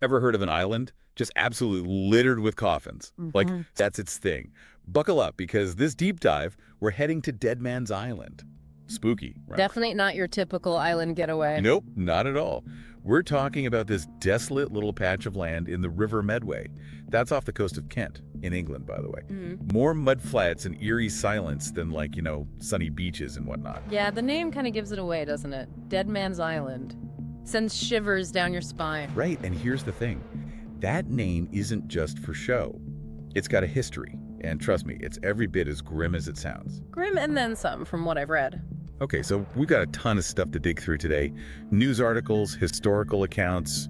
Ever heard of an island just absolutely littered with coffins? Like, that's its thing. Buckle up, because this deep dive, we're heading to Deadman's Island. Spooky, right? Definitely not your typical island getaway. Nope, not at all. We're talking about this desolate little patch of land in the River Medway. That's off the coast of Kent, in England, by the way. More mud flats and eerie silence than, like, sunny beaches and whatnot. Yeah, the name kind of gives it away, doesn't it? Deadman's Island. Sends shivers down your spine. Right, and here's the thing. That name isn't just for show. It's got a history, and trust me, it's every bit as grim as it sounds. Grim and then some, from what I've read. Okay, so we've got a ton of stuff to dig through today. News articles, historical accounts,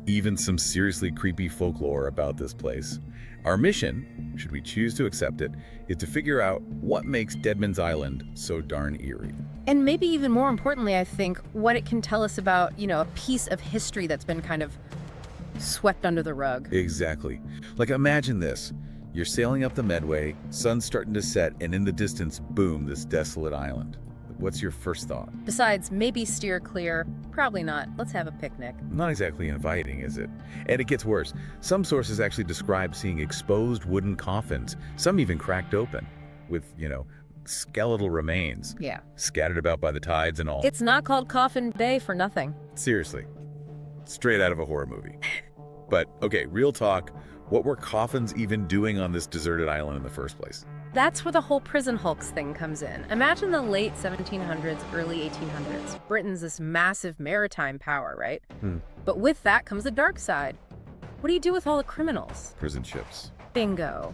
even some seriously creepy folklore about this place. Our mission, should we choose to accept it, is to figure out what makes Deadman's Island so darn eerie. And maybe even more importantly, I think, what it can tell us about, a piece of history that's been kind of swept under the rug. Exactly. Like, imagine this. You're sailing up the Medway, sun's starting to set, and in the distance, boom, this desolate island. What's your first thought? Besides, maybe steer clear. Probably not. Let's have a picnic. Not exactly inviting, is it? And it gets worse. Some sources actually describe seeing exposed wooden coffins, some even cracked open, with, skeletal remains. Yeah. Scattered about by the tides and all. It's not called Coffin Bay for nothing. Seriously. Straight out of a horror movie. But, okay, real talk. What were coffins even doing on this deserted island in the first place? That's where the whole prison hulks thing comes in. Imagine the late 1700s, early 1800s. Britain's this massive maritime power, right? But with that comes the dark side. What do you do with all the criminals? Prison ships. Bingo.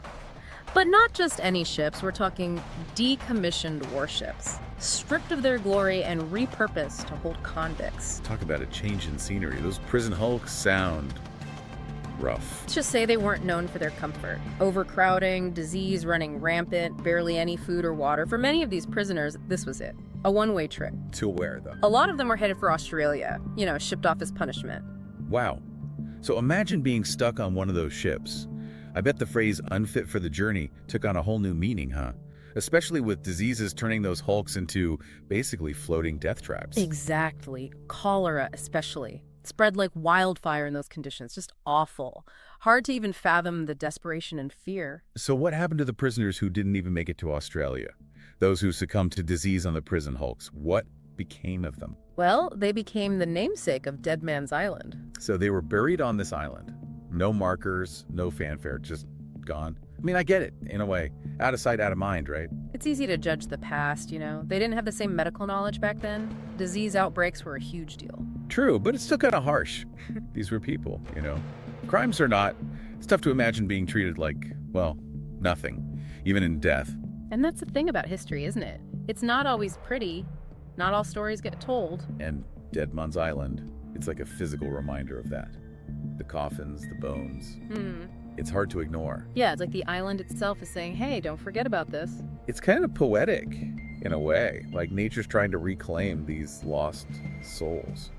But not just any ships, we're talking decommissioned warships, stripped of their glory and repurposed to hold convicts. Talk about a change in scenery. Those prison hulks sound rough. Let's just say they weren't known for their comfort. Overcrowding, disease running rampant, barely any food or water. For many of these prisoners, this was it. A one-way trip. To where, though? A lot of them were headed for Australia, shipped off as punishment. Wow. So imagine being stuck on one of those ships. I bet the phrase unfit for the journey took on a whole new meaning, huh? Especially with diseases turning those hulks into basically floating death traps. Exactly. Cholera especially. Spread like wildfire in those conditions. Just awful. Hard to even fathom the desperation and fear. So what happened to the prisoners who didn't even make it to Australia? Those who succumbed to disease on the prison hulks? What became of them? Well, they became the namesake of Deadman's Island. So they were buried on this island. No markers, no fanfare, just gone. I mean, I get it, in a way. Out of sight, out of mind, right? It's easy to judge the past, They didn't have the same medical knowledge back then. Disease outbreaks were a huge deal. True, but it's still kind of harsh. These were people, Crimes or not, it's tough to imagine being treated like, well, nothing, even in death. And that's the thing about history, isn't it? It's not always pretty. Not all stories get told. And Deadman's Island, it's like a physical reminder of that. The coffins, the bones. It's hard to ignore. Yeah, it's like the island itself is saying, hey, don't forget about this. It's kind of poetic, in a way, like nature's trying to reclaim these lost souls.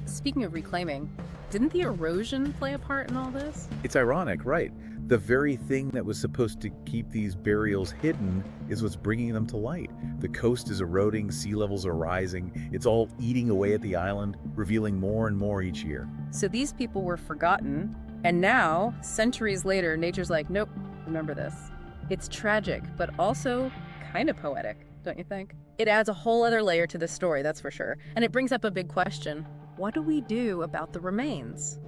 Speaking of reclaiming, didn't the erosion play a part in all this? It's ironic, right? The very thing that was supposed to keep these burials hidden is what's bringing them to light. The coast is eroding, sea levels are rising. It's all eating away at the island, revealing more and more each year. So these people were forgotten, and now, centuries later, nature's like, nope, remember this. It's tragic, but also kind of poetic, don't you think? It adds a whole other layer to the story, that's for sure. And it brings up a big question. What do we do about the remains?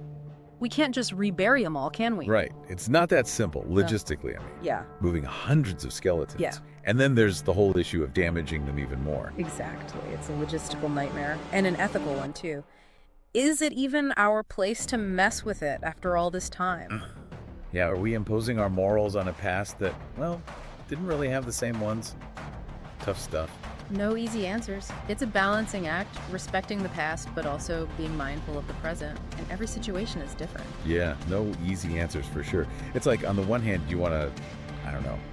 We can't just rebury them all, can we? Right. It's not that simple, logistically, Yeah. Moving hundreds of skeletons. Yeah. And then there's the whole issue of damaging them even more. Exactly. It's a logistical nightmare, and an ethical one, too. Is it even our place to mess with it after all this time? Yeah, are we imposing our morals on a past that, well, didn't really have the same ones? Tough stuff. No easy answers. It's a balancing act, respecting the past, but also being mindful of the present. And every situation is different. Yeah, no easy answers for sure. It's like, on the one hand, you want to,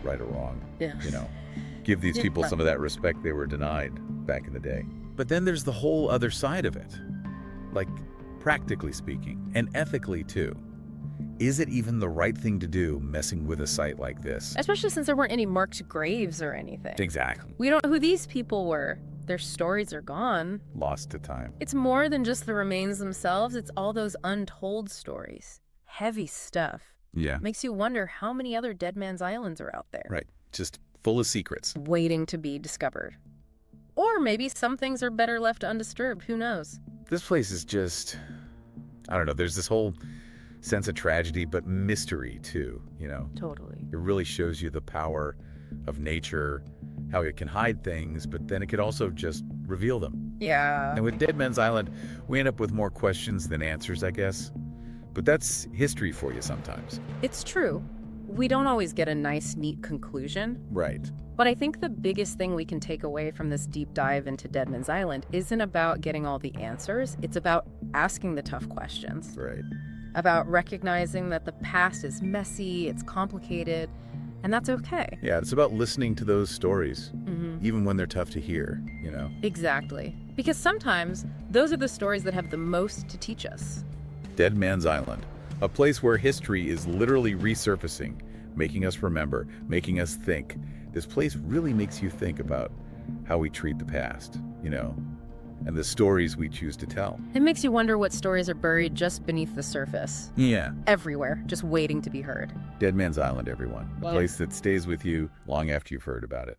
right or wrong. Yeah. Give these people some of that respect they were denied back in the day. But then there's the whole other side of it. Like, practically speaking, and ethically too. Is it even the right thing to do messing with a site like this? Especially since there weren't any marked graves or anything. Exactly. We don't know who these people were. Their stories are gone. Lost to time. It's more than just the remains themselves. It's all those untold stories. Heavy stuff. Yeah. Makes you wonder how many other Dead Man's Islands are out there. Right. Just full of secrets. Waiting to be discovered. Or maybe some things are better left undisturbed. Who knows? This place is just, I don't know, there's this whole sense of tragedy, but mystery too, you know? Totally. It really shows you the power of nature, how it can hide things, but then it could also just reveal them. Yeah. And with Dead Man's Island, we end up with more questions than answers, I guess. But that's history for you sometimes. It's true. We don't always get a nice, neat conclusion. Right. But I think the biggest thing we can take away from this deep dive into Dead Man's Island isn't about getting all the answers. It's about asking the tough questions. Right. About recognizing that the past is messy, it's complicated, and that's okay. Yeah, it's about listening to those stories, Mm-hmm. even when they're tough to hear, you know? Exactly. Because sometimes those are the stories that have the most to teach us. Dead Man's Island, a place where history is literally resurfacing, making us remember, making us think. This place really makes you think about how we treat the past, you know, and the stories we choose to tell. It makes you wonder what stories are buried just beneath the surface. Yeah. Everywhere, just waiting to be heard. Dead Man's Island, everyone. A Yeah. place that stays with you long after you've heard about it.